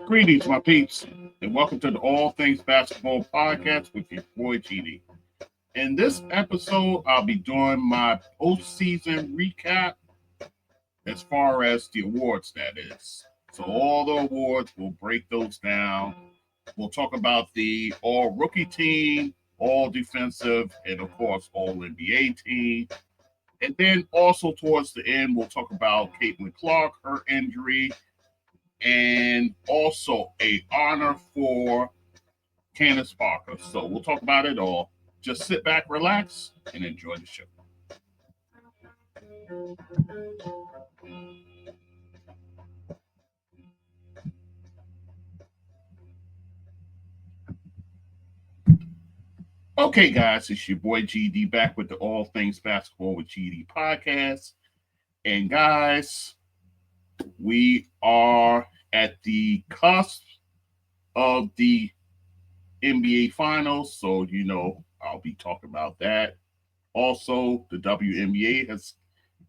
Greetings, my peeps, and welcome to the All Things Basketball Podcast with your boy GD. In this episode, I'll be doing my postseason recap as far as the awards, that is. So, all the awards, we'll break those down. We'll talk about the all rookie team, all defensive, and of course, all NBA team. And then also towards the end, we'll talk about Caitlin Clark, her injury, and also a honor for Candace Parker. So we'll talk about it all. Just sit back, relax, and enjoy the show. Okay, guys, it's your boy GD back with the All Things Basketball with GD podcast. And guys, we are at the cusp of the NBA Finals. So, I'll be talking about that. Also, the WNBA has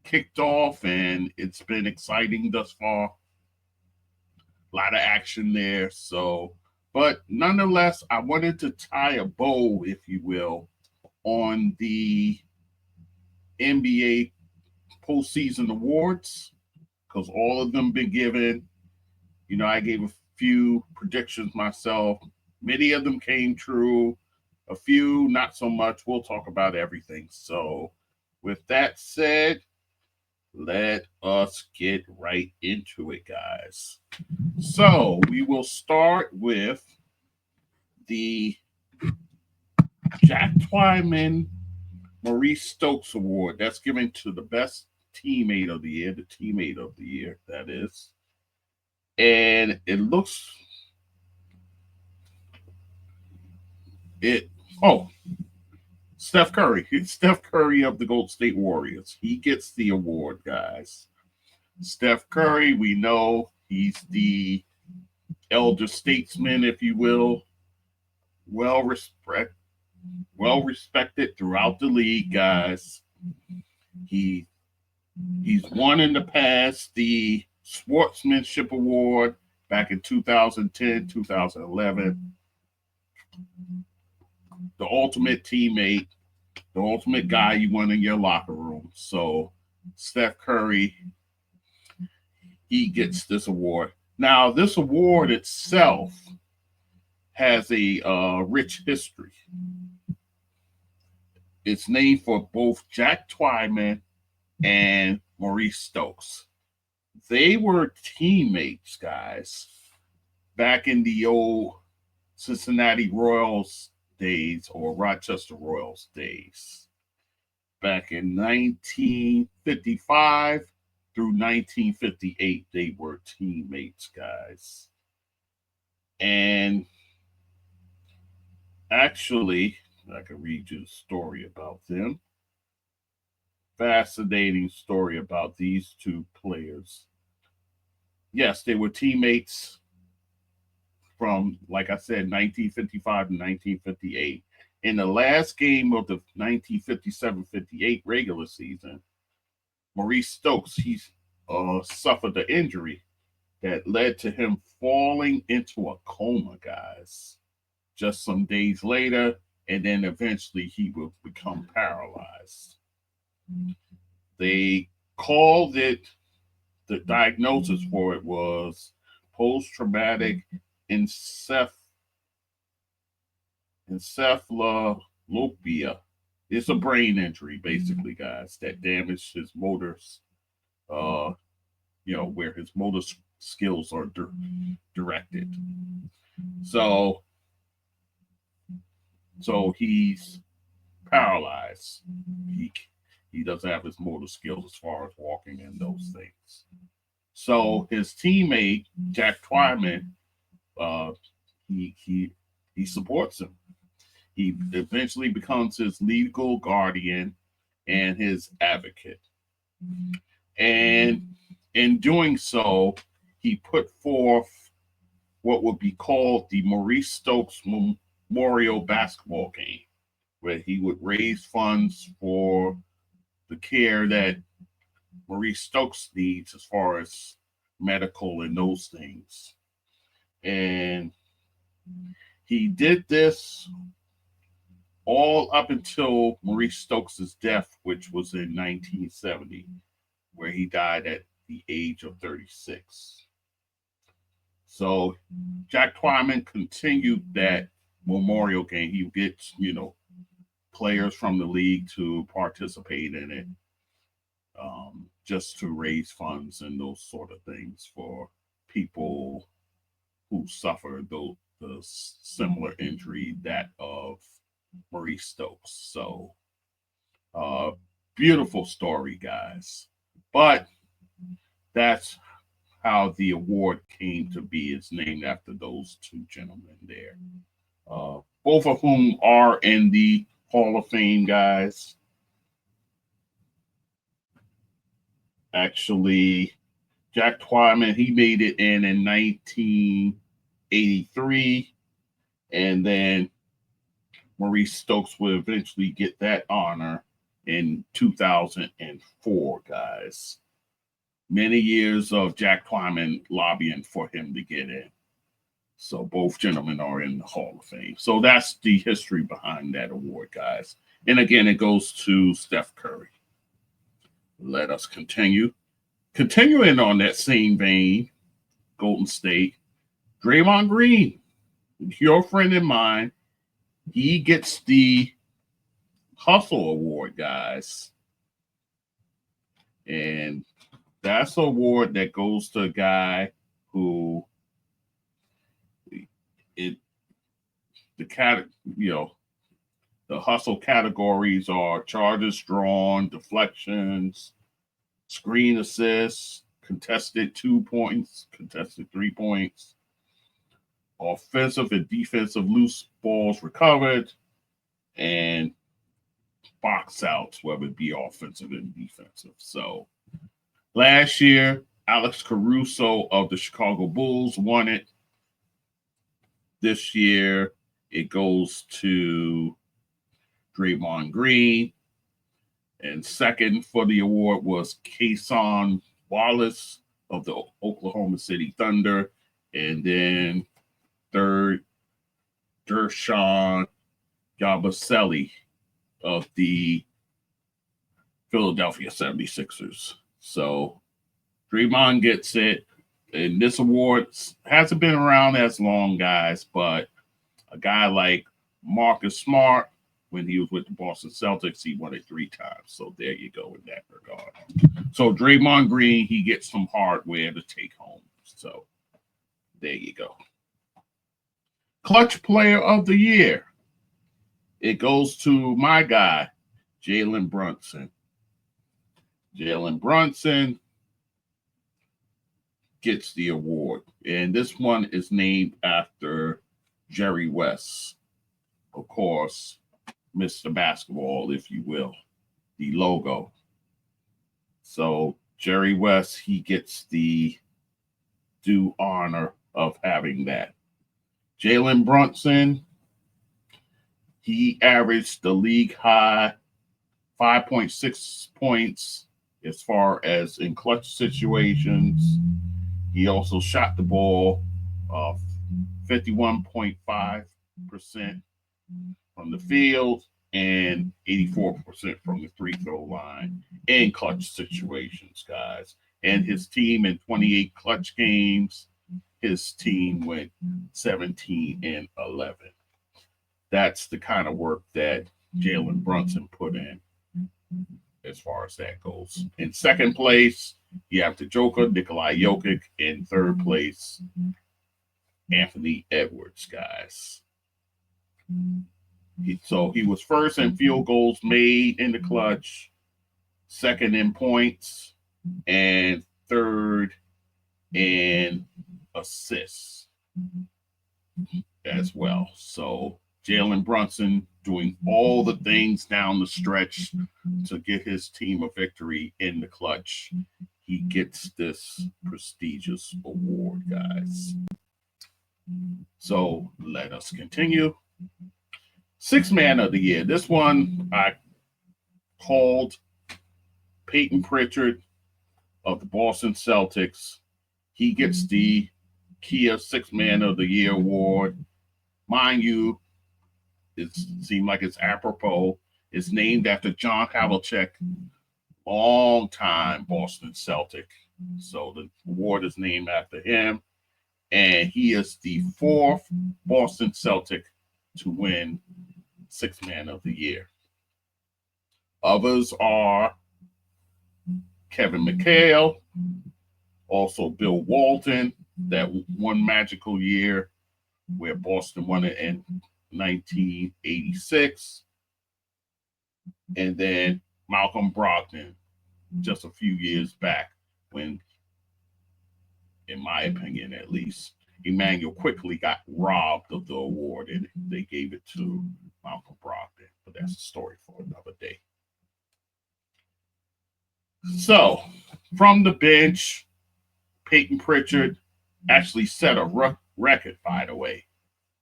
kicked off and it's been exciting thus far. A lot of action there. So, but nonetheless, I wanted to tie a bow, if you will, on the NBA postseason awards because all of them been given. I gave a few predictions myself. Many of them came true. A few, not so much. We'll talk about everything. So, with that said, let us get right into it, guys. So, we will start with the Jack Twyman Maurice Stokes Award. That's given to the best teammate of the year, that is. And it looks Steph Curry. It's Steph Curry of the Golden State Warriors. He gets the award, guys. Steph Curry, we know he's the elder statesman, if you will. Well respected throughout the league, guys. He's won in the past the Sportsmanship Award back in 2010, 2011. The ultimate teammate, the ultimate guy you want in your locker room. So Steph Curry, he gets this award. Now, this award itself has a rich history. It's named for both Jack Twyman and Maurice Stokes. They were teammates, guys, back in the old Cincinnati Royals days or Rochester Royals days. Back in 1955 through 1958, they were teammates, guys. And actually, I can read you a story about them. Fascinating story about these two players. Yes, they were teammates from, like I said, 1955 to 1958. In the last game of the 1957-58 regular season, Maurice Stokes, he suffered an injury that led to him falling into a coma, guys, just some days later, and then eventually he will become paralyzed. They called it, the diagnosis for it was post-traumatic encephalopathy. It's a brain injury, basically, guys, that damaged his motors, where his motor skills are directed. So he's paralyzed. He doesn't have his motor skills as far as walking and those things. So his teammate Jack Twyman, he supports him. He eventually becomes his legal guardian and his advocate. And in doing so, he put forth what would be called the Maurice Stokes Memorial Basketball Game, where he would raise funds for the care that Maurice Stokes needs as far as medical and those things. And he did this all up until Maurice Stokes' death, which was in 1970, where he died at the age of 36. So Jack Twyman continued that memorial game. He gets, players from the league to participate in it, just to raise funds and those sort of things for people who suffered the similar injury that of Maurice Stokes. So, beautiful story, guys. But that's how the award came to be. It's named after those two gentlemen there, both of whom are in the Hall of Fame, guys. Actually, Jack Twyman, he made it in 1983, and then Maurice Stokes would eventually get that honor in 2004, guys. Many years of Jack Twyman lobbying for him to get in. So both gentlemen are in the Hall of Fame. So that's the history behind that award, guys. And again, it goes to Steph Curry. Let us continue. Continuing on that same vein, Golden State, Draymond Green, your friend and mine, he gets the Hustle Award, guys. And that's an award that goes to a guy who the hustle categories are charges drawn, deflections, screen assists, contested 2 points, contested 3 points, offensive and defensive loose balls recovered, and box outs, whether it be offensive and defensive. So last year, Alex Caruso of the Chicago Bulls won it. This year, it goes to Draymond Green. And second for the award was Cason Wallace of the Oklahoma City Thunder. And then third, Dershawn Yabusele of the Philadelphia 76ers. So Draymond gets it. And this award hasn't been around as long, guys, but a guy like Marcus Smart, when he was with the Boston Celtics, he won it 3 times. So there you go in that regard. So Draymond Green, he gets some hardware to take home. So there you go. Clutch Player of the Year. It goes to my guy, Jalen Brunson. Jalen Brunson gets the award. And this one is named after Jerry West. Of course, Mr. Basketball, if you will, the logo. So Jerry West, he gets the due honor of having that. Jalen Brunson, he averaged the league high 5.6 points as far as in clutch situations. He also shot the ball 51.5% from the field and 84% from the free throw line in clutch situations, guys. And his team in 28 clutch games, his team went 17-11. That's the kind of work that Jalen Brunson put in as far as that goes. In second place, you have the Joker, Nikolai Jokic. In third place, Anthony Edwards, guys. So he was first in field goals made in the clutch, second in points, and third in assists as well. So Jalen Brunson doing all the things down the stretch to get his team a victory in the clutch. He gets this prestigious award, guys. So let us continue. Sixth Man of the Year. This one I called Peyton Pritchard of the Boston Celtics. He gets the Kia Six Man of the Year award. Mind you, it seemed like it's apropos. It's named after John Havlicek, long-time Boston Celtic. So the award is named after him. And he is the fourth Boston Celtic to win Six Man of the Year. Others are Kevin McHale, also Bill Walton, that one magical year where Boston won it in 1986. And then Malcolm Brogdon, just a few years back, when, in my opinion at least, Emmanuel quickly got robbed of the award and they gave it to Malcolm Brogdon. But that's a story for another day. So, from the bench, Peyton Pritchard actually set a record, by the way,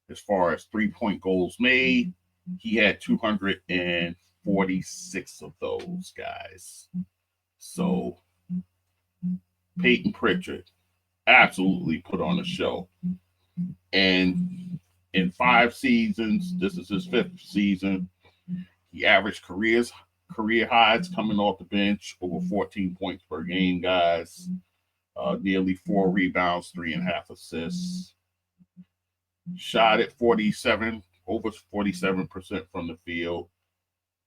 as far as three-point goals made. He had 246 of those, guys. So, Peyton Pritchard absolutely put on a show. And in 5 seasons, this is his 5th season, he averaged career highs coming off the bench, over 14 points per game, guys. Nearly 4 rebounds, 3.5 assists. Shot at over 47% from the field,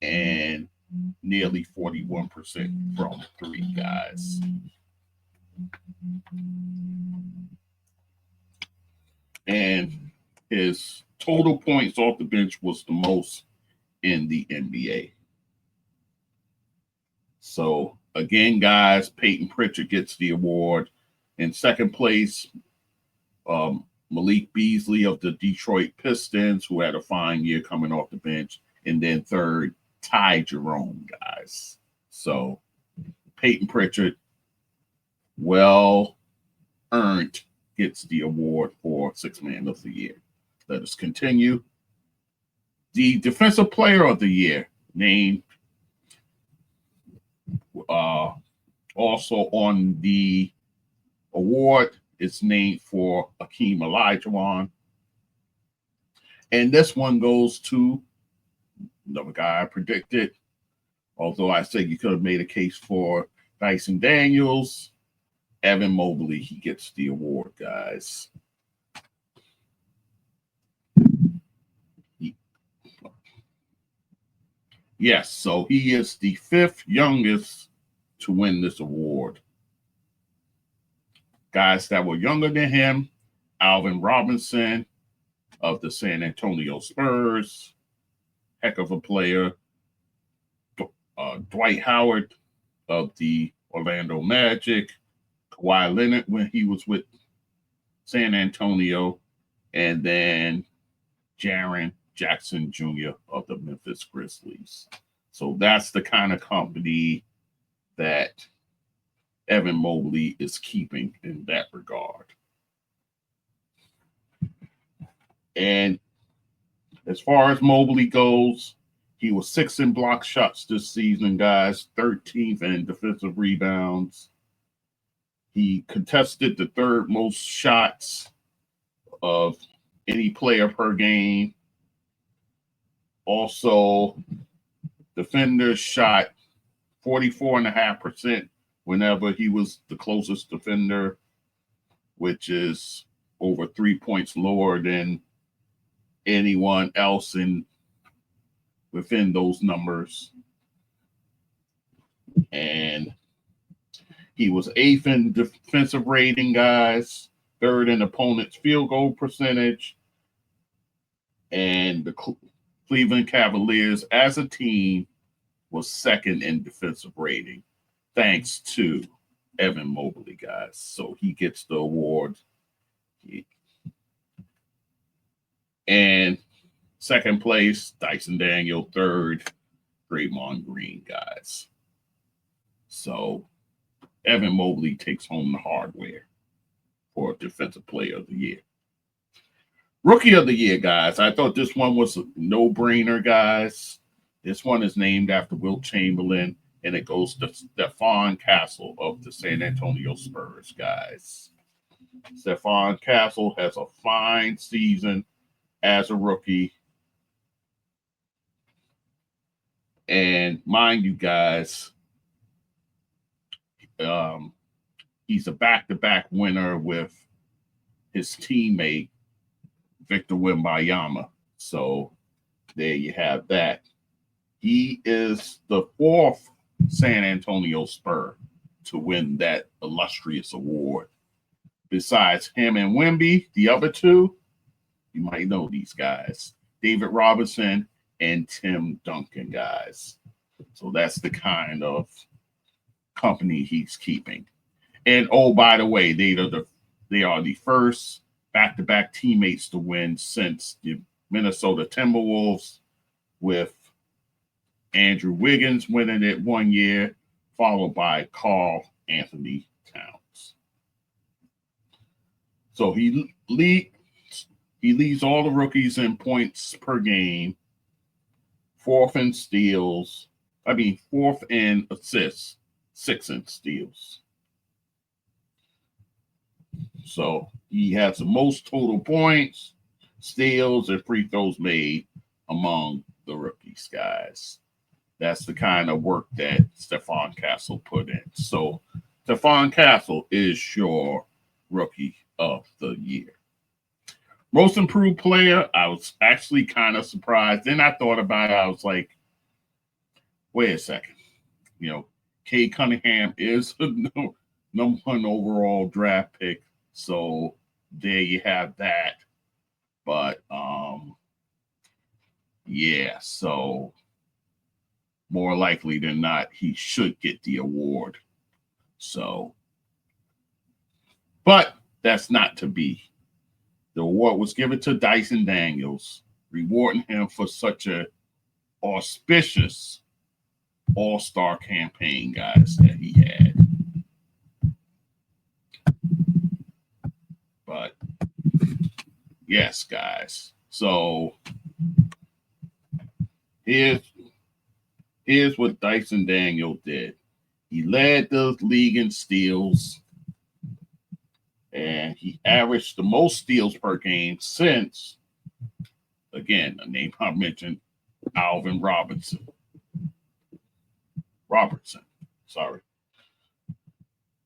and nearly 41% from 3, guys. And his total points off the bench was the most in the NBA. So, again, guys, Peyton Pritchard gets the award. In second place, Malik Beasley of the Detroit Pistons, who had a fine year coming off the bench. And then third, Ty Jerome, guys. So, Peyton Pritchard, well earned, gets the award for Six Man of the Year. Let us continue. The Defensive Player of the Year, named also on the award, it's named for Akeem Olajuwon. And this one goes to another guy I predicted, although I said you could have made a case for Dyson Daniels. Evan Mobley, he gets the award, guys. Yes, so he is the 5th youngest to win this award. Guys that were younger than him: Alvin Robinson of the San Antonio Spurs, heck of a player. Dwight Howard of the Orlando Magic, Kawhi Leonard when he was with San Antonio, and then Jaren Jackson Jr. of the Memphis Grizzlies. So that's the kind of company that Evan Mobley is keeping in that regard. And as far as Mobley goes, he was 6th in block shots this season, guys, 13th in defensive rebounds. He contested the 3rd most shots of any player per game. Also, defenders shot 44.5% whenever he was the closest defender, which is over 3 points lower than anyone else within those numbers. And he was 8th in defensive rating, guys, 3rd in opponent's field goal percentage, and the Cleveland Cavaliers as a team was 2nd in defensive rating, thanks to Evan Mobley, guys. So he gets the award. And 2nd place, Dyson Daniel. 3rd, Draymond Green, guys. So Evan Mobley takes home the hardware for Defensive Player of the Year. Rookie of the Year, guys. I thought this one was a no-brainer, guys. This one is named after Wilt Chamberlain, and it goes to Stephon Castle of the San Antonio Spurs, guys. Stephon Castle has a fine season as a rookie. And mind you guys, he's a back-to-back winner with his teammate, Victor Wembanyama. So there you have that. He is the fourth San Antonio Spur to win that illustrious award. Besides him and Wemby, the other two, you might know these guys, David Robinson and Tim Duncan, guys. So that's the kind of company he's keeping. And oh, by the way, they are the first back-to-back teammates to win since the Minnesota Timberwolves, with Andrew Wiggins winning it one year, followed by Karl Anthony Towns. So he leads all the rookies in points per game, fourth in assists, sixth in steals. So he has the most total points, steals, and free throws made among the rookies, guys. That's the kind of work that Stephon Castle put in. So Stephon Castle is your rookie of the year. Most improved player, I was actually kind of surprised. Then I thought about it. I was like, wait a second. Cade Cunningham is the number one overall draft pick. So there you have that. But so more likely than not, he should get the award. So, but that's not to be. The award was given to Dyson Daniels, rewarding him for such an auspicious all-star campaign, guys, that he had. But yes, guys. So here's what Dyson Daniel did. He led the league in steals, and he averaged the most steals per game since, again, a name I mentioned, Alvin Robertson.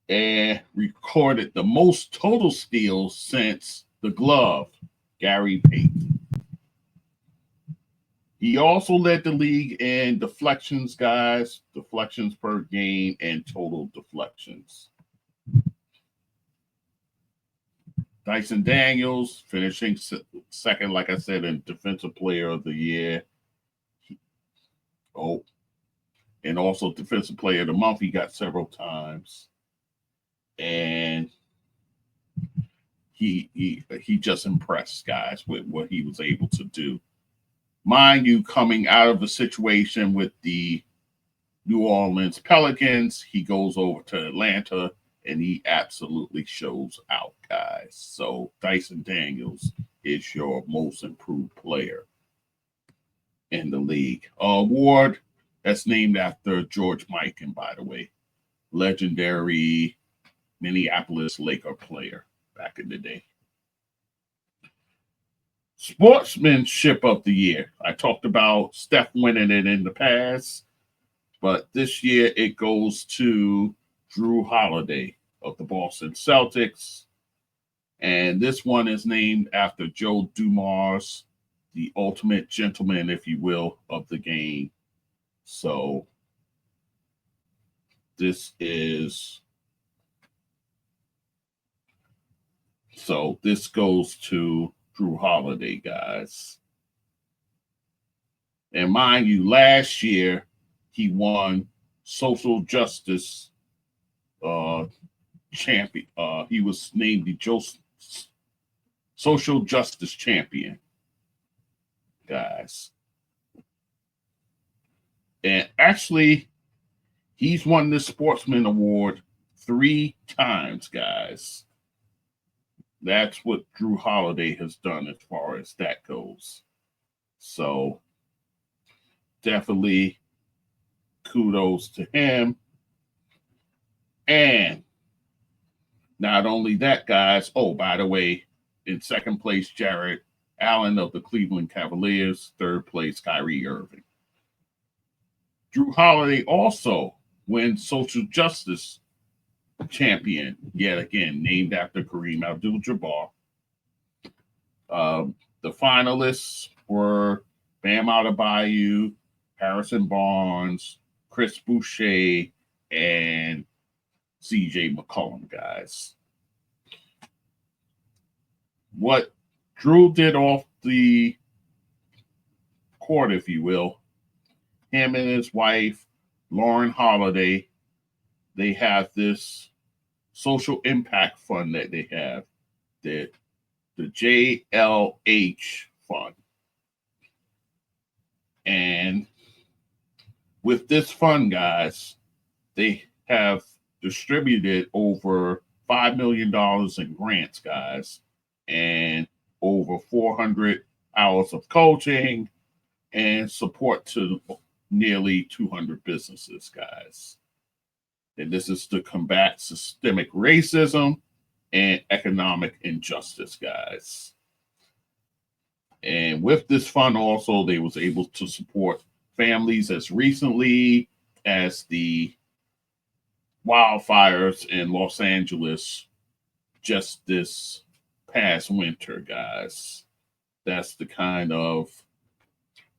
And recorded the most total steals since the glove, Gary Payton. He also led the league in deflections, guys, deflections per game, and total deflections. Dyson Daniels finishing second, like I said, in Defensive Player of the Year. And also Defensive Player of the Month, he got several times. And he just impressed, guys, with what he was able to do. Mind you, coming out of a situation with the New Orleans Pelicans, he goes over to Atlanta, and he absolutely shows out, guys. So Dyson Daniels is your most improved player in the league. Award that's named after George Mikan, by the way, legendary Minneapolis Laker player back in the day. Sportsmanship of the year. I talked about Steph winning it in the past, but this year it goes to Drew Holiday of the Boston Celtics. And this one is named after Joe Dumars, the ultimate gentleman, if you will, of the game. So this goes to Drew Holiday, guys. And mind you, last year he won social justice champion. He was named the social justice champion, guys. And actually, he's won this Sportsman Award 3 times, guys. That's what Drew Holiday has done as far as that goes. So definitely kudos to him. And Not only that, guys, oh, by the way, in second place, Jared Allen of the Cleveland Cavaliers. Third place, Kyrie Irving. Drew Holiday also wins social justice champion, yet again, named after Kareem Abdul-Jabbar. The finalists were Bam Adebayo, Harrison Barnes, Chris Boucher, and CJ McCollum, guys. What Drew did off the court, if you will, him and his wife, Lauren Holiday, they have this social impact fund that they have, the JLH fund. And with this fund, guys, they have distributed over $5 million in grants, guys, and over 400 hours of coaching and support to nearly 200 businesses, guys. And this is to combat systemic racism and economic injustice, guys. And with this fund also, they was able to support families as recently as the wildfires in Los Angeles just this past winter, guys. That's the kind of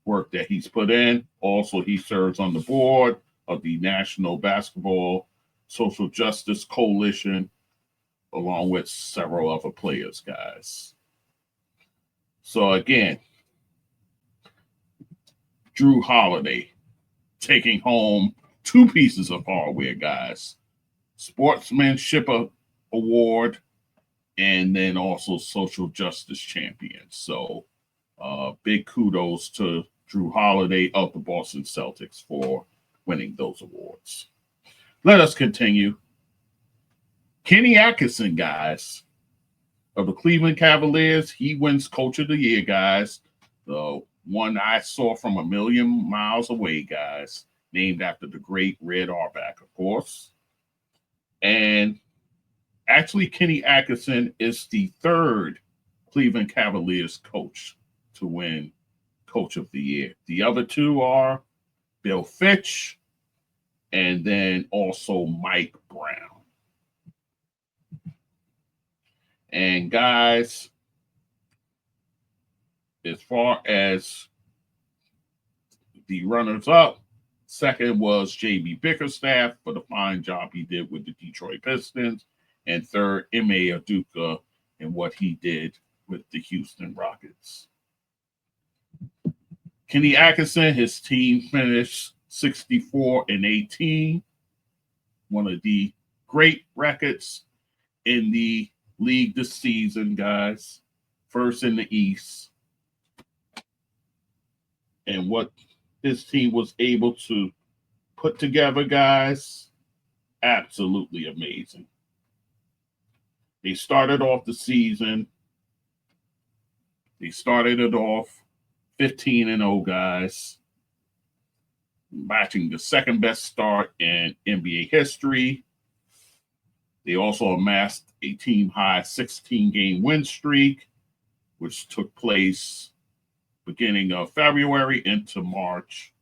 work that he's put in. Also, he serves on the board of the National Basketball Social Justice Coalition, along with several other players, guys. So again, Drew Holiday taking home 2 pieces of hardware, guys. Sportsmanship Award, and then also Social Justice Champion. So big kudos to Drew Holiday of the Boston Celtics for winning those awards. Let us continue. Kenny Atkinson, guys, of the Cleveland Cavaliers, he wins Coach of the Year, guys. The one I saw from a million miles away, guys, named after the great Red Auerbach, of course. And actually, Kenny Atkinson is the 3rd Cleveland Cavaliers coach to win Coach of the Year. The other 2 are Bill Fitch and then also Mike Brown. And guys, as far as the runners-up, second was J.B. Bickerstaff for the fine job he did with the Detroit Pistons, and third, Ime Udoka and what he did with the Houston Rockets. Kenny Atkinson, his team finished 64-18, one of the great records in the league this season, guys. First in the East. And what his team was able to put together, guys, absolutely amazing. They started off the season. They started it off 15-0, guys, matching the second best start in NBA history. They also amassed a team-high 16-game win streak, which took place beginning of February into March.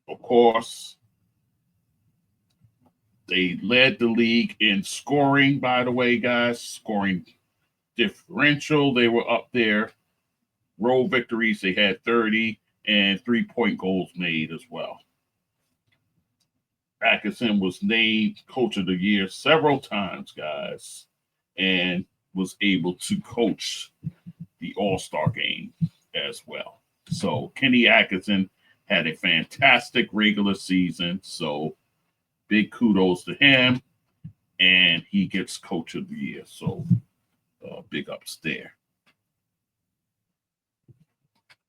Of course, they led the league in scoring, by the way, guys. Scoring differential, they were up there. Road victories, they had 30, and 3-point goals made as well. Atkinson was named Coach of the Year several times, guys, and was able to coach the All-Star game as well. So Kenny Atkinson had a fantastic regular season, so big kudos to him, and he gets Coach of the Year. So big ups there.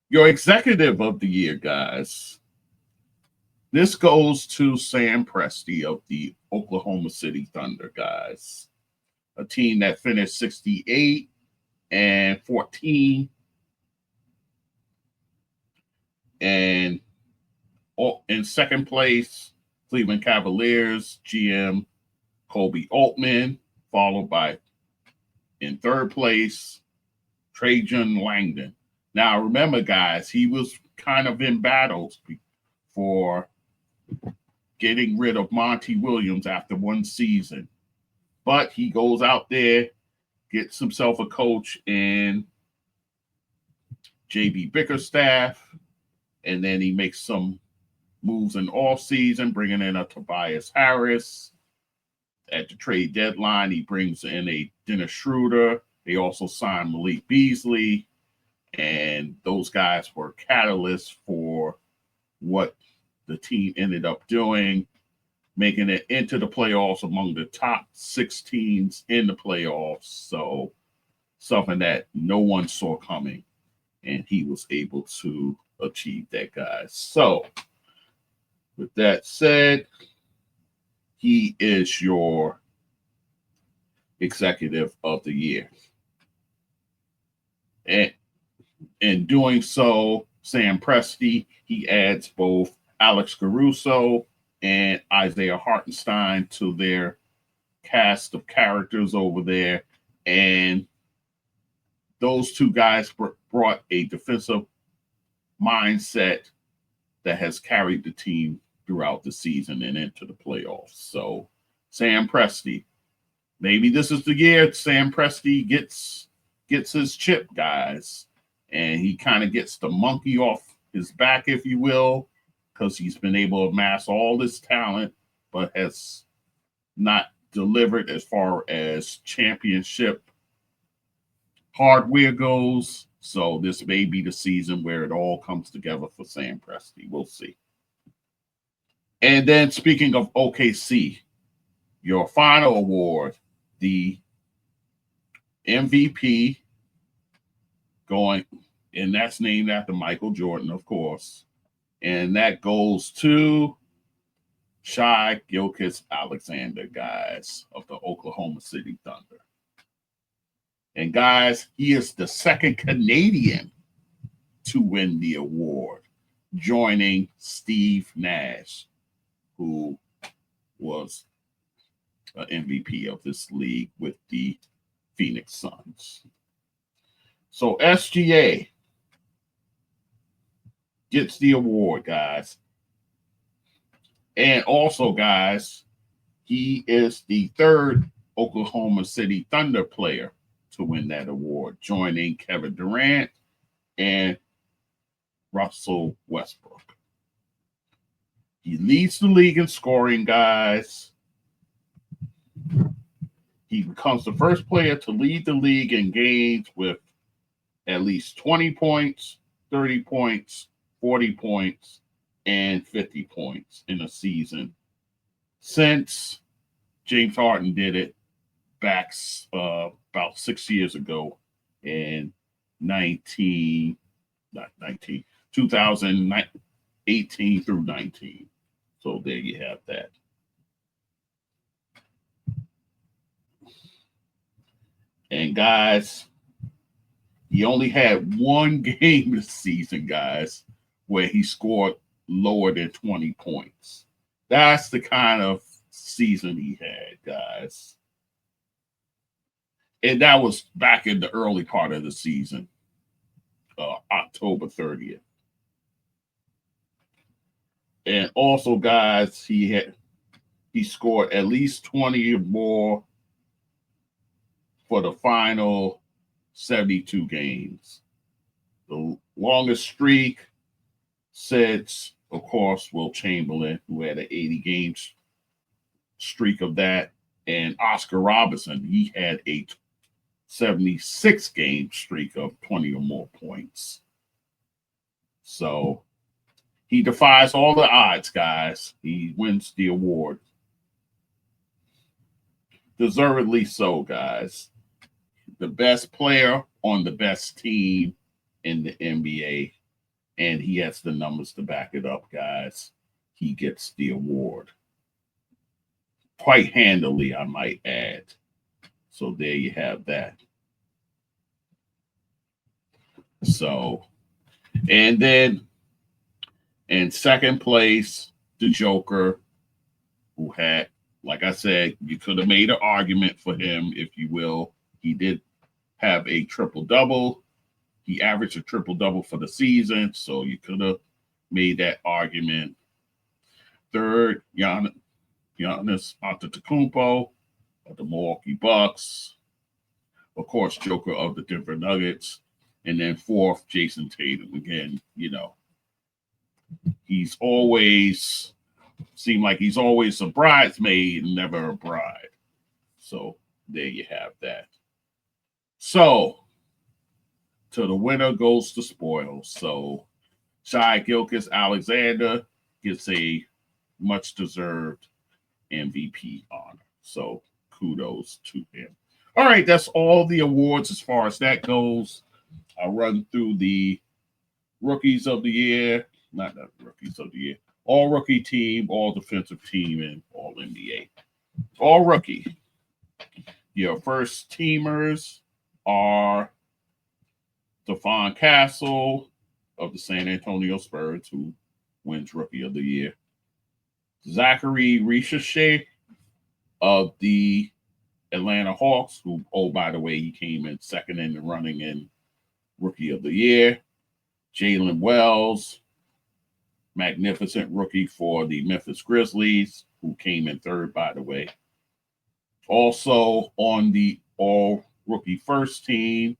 Your Executive of the Year, guys. This goes to Sam Presti of the Oklahoma City Thunder, guys. A team that finished 68-14. And in second place, Cleveland Cavaliers GM Kobe Altman, followed by, in third place, Trajan Langdon. Now, remember, guys, he was kind of in battles for getting rid of Monty Williams after one season. But he goes out there, gets himself a coach in J.B. Bickerstaff, and then he makes some moves in off season, bringing in a Tobias Harris. At the trade deadline, he brings in a Dennis Schroeder. They also signed Malik Beasley, and those guys were catalysts for what the team ended up doing, making it into the playoffs among the top 6 teams in the playoffs. So something that no one saw coming, and he was able to achieve that, guys. So with that said, he is your executive of the year. And in doing so, Sam Presti, he adds both Alex Caruso and Isaiah Hartenstein to their cast of characters over there. And those two guys brought a defensive mindset that has carried the team throughout the season and into the playoffs. So Sam Presti, maybe this is the year Sam Presti gets his chip, guys, and he kind of gets the monkey off his back, if you will, because he's been able to amass all this talent, but has not delivered as far as championship hardware goes. So this may be the season where it all comes together for Sam Presti. We'll see. And then speaking of OKC, your final award, the MVP going, and that's named after Michael Jordan, of course. And that goes to Shai Gilgeous-Alexander, guys, of the Oklahoma City Thunder. And guys, he is the second Canadian to win the award, joining Steve Nash, who was an MVP of this league with the Phoenix Suns. So SGA gets the award, guys. And also, guys, he is the third Oklahoma City Thunder player to win that award, joining Kevin Durant and Russell Westbrook. He leads the league in scoring, guys. He becomes the first player to lead the league in games with at least 20 points, 30 points, 40 points, and 50 points in a season since James Harden did it back about 6 years ago in 2018 through 19. So there you have that. And guys, he only had one game this season, guys, where he scored lower than 20 points. That's the kind of season he had, guys. And that was back in the early part of the season, October 30th. And also, guys, he scored at least 20 or more for the final 72 games. The longest streak since, of course, Will Chamberlain, who had an 80-game streak of that, and Oscar Robertson, he had a 76-game streak of 20 or more points. So he defies all the odds, guys. He wins the award. Deservedly so, guys. The best player on the best team in the NBA, and he has the numbers to back it up, guys. He gets the award. Quite handily, I might add. So there you have that. So, and then in second place, the Joker, who like I said, you could have made an argument for him, if you will. He did have a triple-double. He averaged a triple-double for the season, so you could have made that argument. Third, Giannis Antetokounmpo of the Milwaukee Bucks. Of course, Joker of the Denver Nuggets. And then fourth, Jason Tatum. Again, he's always seemed like he's always a bridesmaid and never a bride. So there you have that. So to the winner goes the spoils. So Shai Gilgeous-Alexander gets a much-deserved MVP honor. So kudos to him. All right, that's all the awards as far as that goes. I'll run through the rookies of the year. Not the rookies of the year. All rookie team, all defensive team, and all NBA. All rookie. Your first teamers are Stephon Castle of the San Antonio Spurs, who wins Rookie of the Year. Zachary Ricochet of the Atlanta Hawks, who, oh, by the way, he came in second in the running in Rookie of the Year. Jalen Wells, magnificent rookie for the Memphis Grizzlies, who came in third, by the way. Also on the all-rookie first team,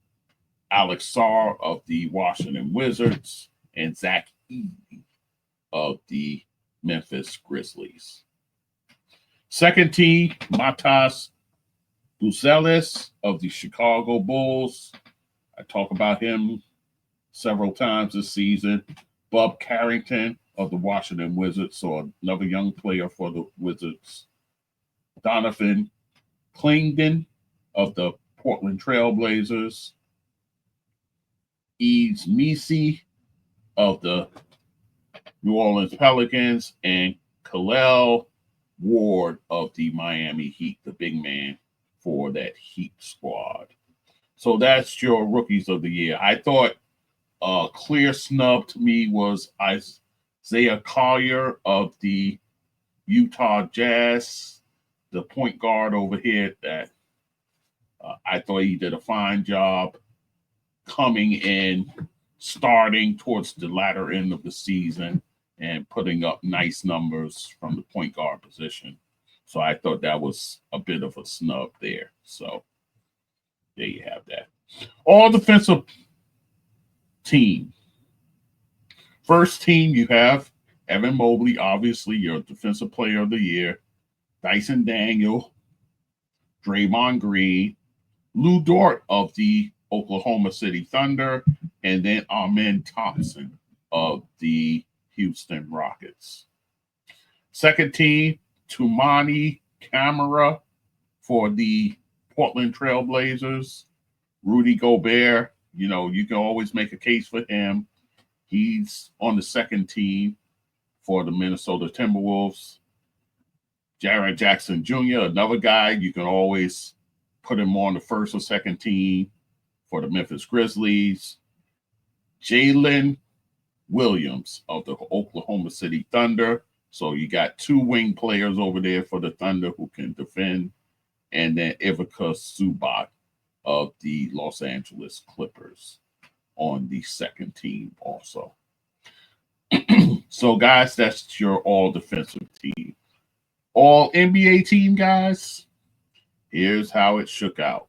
Alex Sarr of the Washington Wizards and Zach Edey of the Memphis Grizzlies. Second team, Matas Buzelis of the Chicago Bulls. I talk about him several times this season. Bub Carrington of the Washington Wizards, so another young player for the Wizards. Donovan Clingan of the Portland Trailblazers. Yves Missi of the New Orleans Pelicans, and Khalil Ward of the Miami Heat, the big man for that Heat squad. So that's your rookies of the year. I thought a clear snub to me was Isaiah Collier of the Utah Jazz, the point guard over here that I thought he did a fine job coming in, starting towards the latter end of the season and putting up nice numbers from the point guard position. So I thought that was a bit of a snub there. So there you have that. All defensive team. First team, you have Evan Mobley, obviously your defensive player of the year. Dyson Daniel, Draymond Green, Lou Dort of the Oklahoma City Thunder, and then Amen Thompson of the Houston Rockets. Second team, Toumani Camara for the Portland Trailblazers. Rudy Gobert, you can always make a case for him. He's on the second team for the Minnesota Timberwolves. Jared Jackson Jr., another guy, you can always put him on the first or second team for the Memphis Grizzlies. Jalen Williams of the Oklahoma City Thunder. So you got two wing players over there for the Thunder who can defend. And then Ivica Zubac of the Los Angeles Clippers on the second team also. So, guys, that's your all-defensive team. All NBA team, guys, here's how it shook out.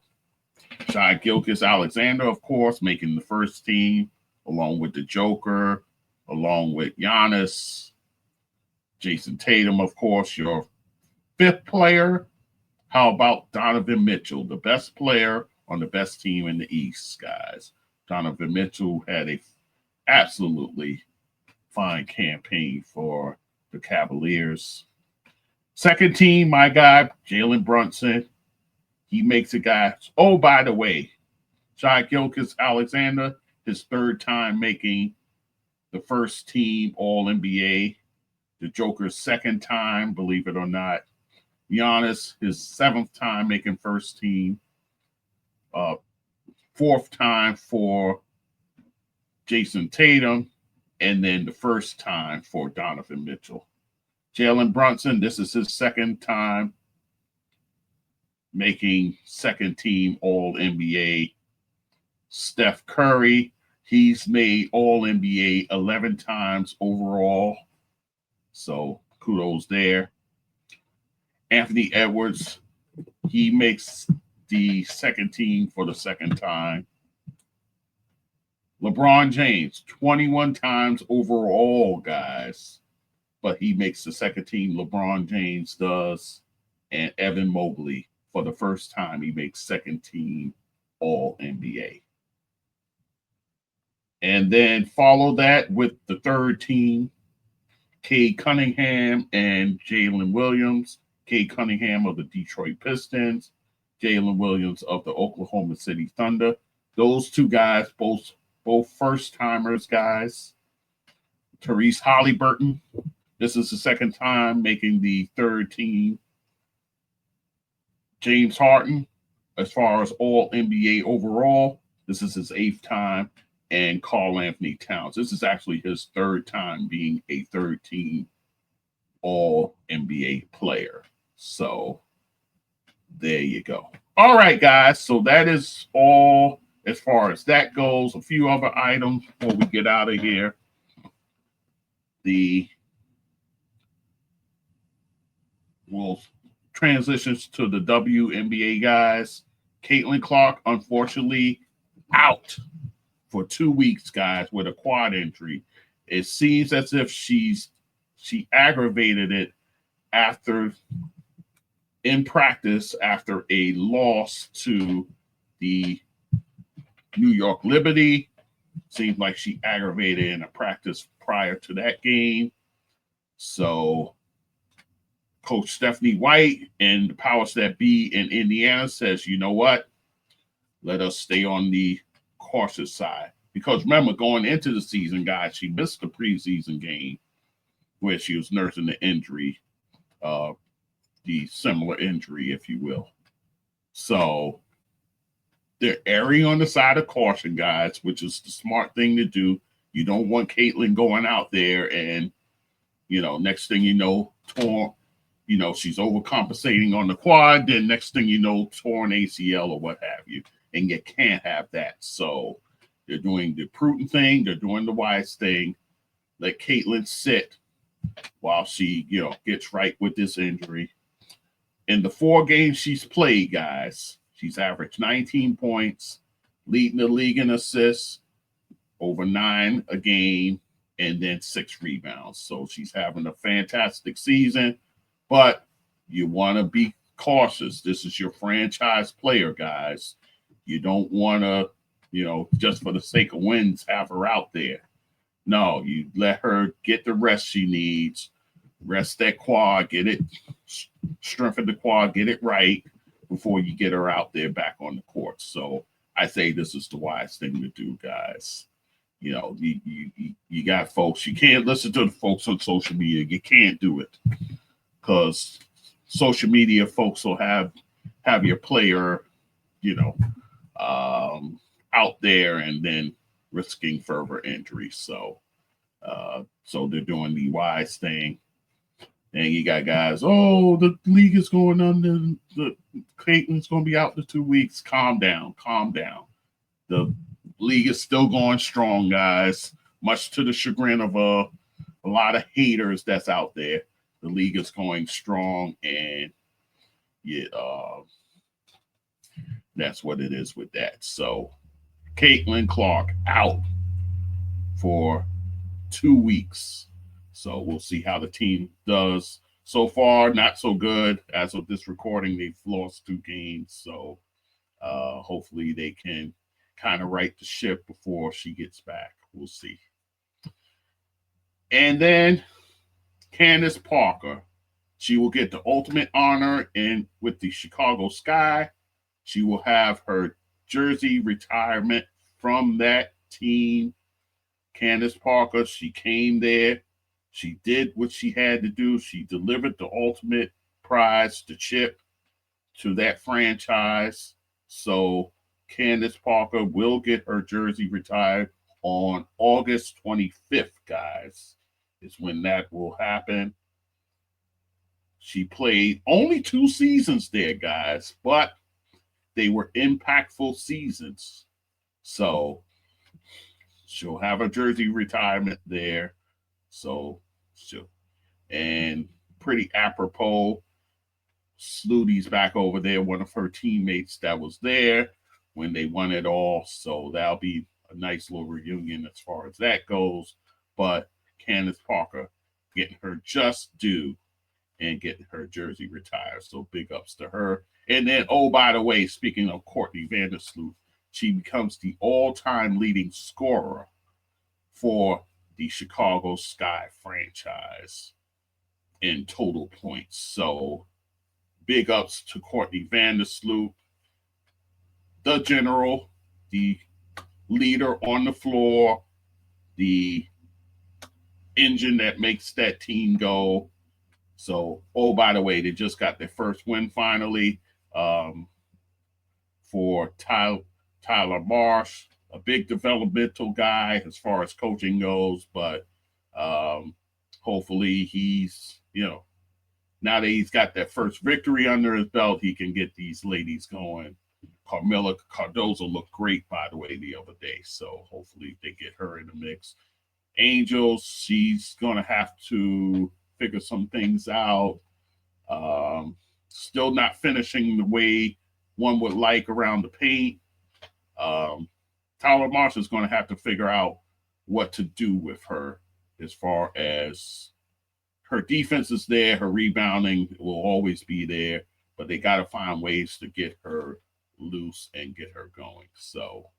Shai Gilgeous-Alexander, of course, making the first team, along with the Joker, along with Giannis. Jason Tatum, of course, your fifth player. How about Donovan Mitchell, the best player on the best team in the East, guys? Donovan Mitchell had a absolutely fine campaign for the Cavaliers. Second team, my guy, Jalen Brunson. He makes it, guys. Oh, by the way, Shai Gilgeous-Alexander, his third time making the first team All-NBA. The Joker's second time, believe it or not. Giannis, his seventh time making first team. Fourth time for Jason Tatum. And then the first time for Donovan Mitchell. Jalen Brunson, this is his second time making second team All NBA. Steph Curry, he's made All NBA 11 times overall. So kudos there. Anthony Edwards, he makes the second team for the second time. LeBron James, 21 times overall, guys. But he makes the second team, LeBron James does. And Evan Mobley, for the first time, he makes second team All NBA. And then follow that with the third team, Cade Cunningham and Jalen Williams. Cade Cunningham of the Detroit Pistons, Jalen Williams of the Oklahoma City Thunder. Those two guys, both first-timers, guys. Therese Halliburton, this is the second time making the third team. James Harden, as far as All NBA overall, this is his 8th time. And Karl Anthony Towns, this is actually his 3rd time being a third team All NBA player. So there you go. All right, guys. So that is all as far as that goes. A few other items before we get out of here. We'll transitions to the WNBA, guys. Caitlin Clark, unfortunately, out for 2 weeks, guys, with a quad injury. It seems as if she aggravated it in practice after a loss to the New York Liberty. Seems like she aggravated in a practice prior to that game. So Coach Stephanie White and the powers that be in Indiana says, you know what? Let us stay on the cautious side. Because remember, going into the season, guys, she missed the preseason game where she was nursing the injury, the similar injury, if you will. So they're erring on the side of caution, guys, which is the smart thing to do. You don't want Caitlin going out there and, next thing you know, torn, she's overcompensating on the quad. Then next thing you know, torn ACL or what have you. And you can't have that. So they're doing the prudent thing. They're doing the wise thing. Let Caitlin sit while she, gets right with this injury. In the 4 games she's played, guys, she's averaged 19 points, leading the league in assists, over 9 a game, and then 6 rebounds. So she's having a fantastic season, but you want to be cautious. This is your franchise player, guys. You don't want to, just for the sake of wins, have her out there. No, you let her get the rest she needs, rest that quad, get it, strengthen the quad, get it right before you get her out there back on the court. So I say this is the wise thing to do, guys. You got folks, you can't listen to the folks on social media. You can't do it because social media folks will have your player, out there and then risking further injury. So they're doing the wise thing. And you got guys, the league is going under. The Caitlin's going to be out for 2 weeks. Calm down. The league is still going strong, guys. Much to the chagrin of a lot of haters that's out there. The league is going strong, and that's what it is with that. So Caitlin Clark out for 2 weeks. So we'll see how the team does. So far, not so good. As of this recording, they've lost 2 games. So hopefully they can kind of right the ship before she gets back. We'll see. And then Candace Parker. She will get the ultimate honor with the Chicago Sky. She will have her jersey retirement from that team. Candace Parker, she came there. She did what she had to do. She delivered the ultimate prize, the chip, to that franchise. So Candace Parker will get her jersey retired on August 25th, guys, is when that will happen. She played only 2 seasons there, guys, but they were impactful seasons. So she'll have a jersey retirement there. So she'll, and pretty apropos, Slutty's back over there, one of her teammates that was there when they won it all. So that'll be a nice little reunion as far as that goes. But Candace Parker getting her just due and getting her jersey retired. So big ups to her. And then, oh, by the way, speaking of Courtney Vandersloot, she becomes the all-time leading scorer for the Chicago Sky franchise in total points. So big ups to Courtney Vandersloot, the general, the leader on the floor, the engine that makes that team go. So, oh, by the way, they just got their first win finally for Tyler Marsh, a big developmental guy as far as coaching goes, but hopefully he's, now that he's got that first victory under his belt, he can get these ladies going. Carmela Cardozo looked great, by the way, the other day. So hopefully they get her in the mix. Angels, she's going to have to figure some things out. Still not finishing the way one would like around the paint. Tyler Marsh is going to have to figure out what to do with her as far as her defense is there, her rebounding will always be there, but they got to find ways to get her loose and get her going. So,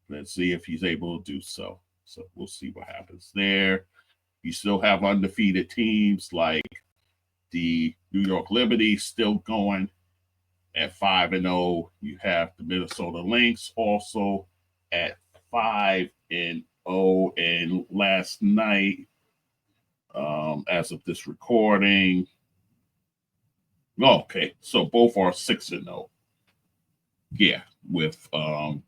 let's see if he's able to do so. So we'll see what happens there. You still have undefeated teams like the New York Liberty still going at 5-0. You have the Minnesota Lynx also at 5-0. And last night, as of this recording, okay, so both are 6-0. Yeah, with the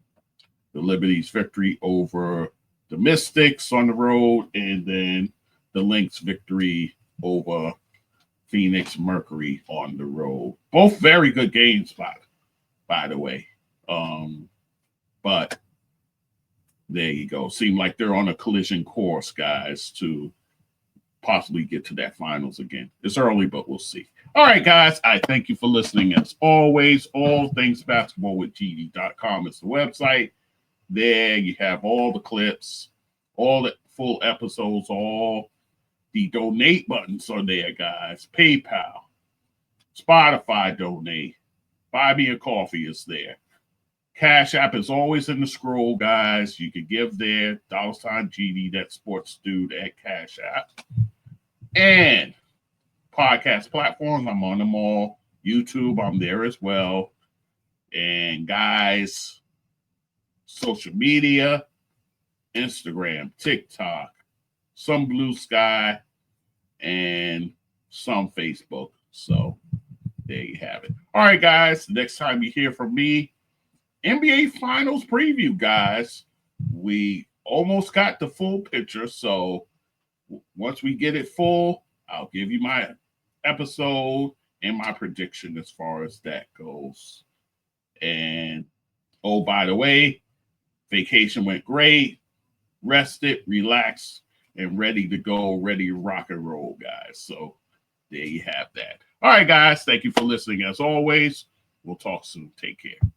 Liberty's victory over the Mystics on the road, and then the Lynx victory over Phoenix Mercury on the road. Both very good games, by the way. But there you go. Seem like they're on a collision course, guys, to possibly get to that finals again. It's early, but we'll see. All right, guys, I thank you for listening. As always, all things basketball with GD.com is the website. There you have all the clips, all the full episodes, all the donate buttons are there, guys. PayPal, Spotify donate, Buy Me a Coffee is there. Cash App is always in the scroll, guys. You can give there, $GD, that sports dude at Cash App. And podcast platforms, I'm on them all. YouTube, I'm there as well. And guys, social media, Instagram, TikTok, some Blue Sky, and some Facebook. So there you have it. All right, guys, next time you hear from me, NBA Finals preview, guys. We almost got the full picture, so once we get it full, I'll give you my episode and my prediction as far as that goes. And, oh, by the way, vacation went great, rested, relaxed, and ready to go, ready to rock and roll, guys. So there you have that. All right, guys, thank you for listening as always. We'll talk soon. Take care.